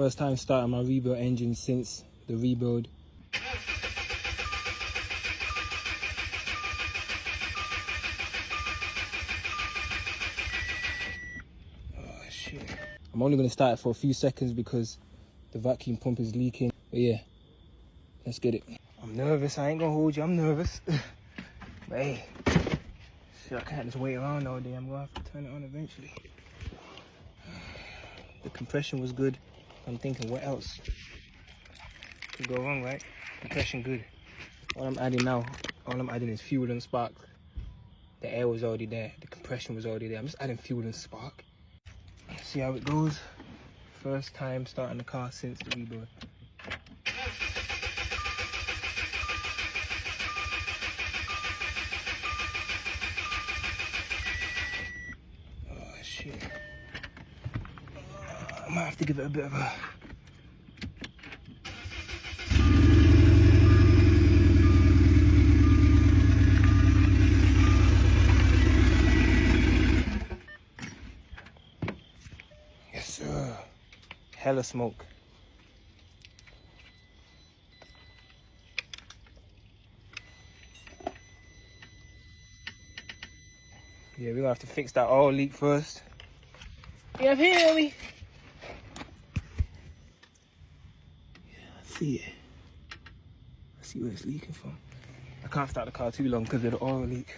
First time starting my rebuild engine since the rebuild. Oh shit. I'm only gonna start it for a few seconds because the vacuum pump is leaking. But yeah, let's get it. I'm nervous, I ain't gonna hold you, I'm nervous. But hey, shit, I can't just wait around all day. I'm gonna have to turn it on eventually. The compression was good. I'm thinking, what else could go wrong, right? Compression good. All I'm adding is fuel and spark. The air was already there. The compression was already there. I'm just adding fuel and spark. See how it goes. First time starting the car since the rebuild. Oh shit. I might have to give it a bit of a... Yes sir. Hella smoke. Yeah, we're gonna have to fix that oil leak first. Yeah, hear me. I see it. I see where it's leaking from. I can't start the car too long because of the oil leak.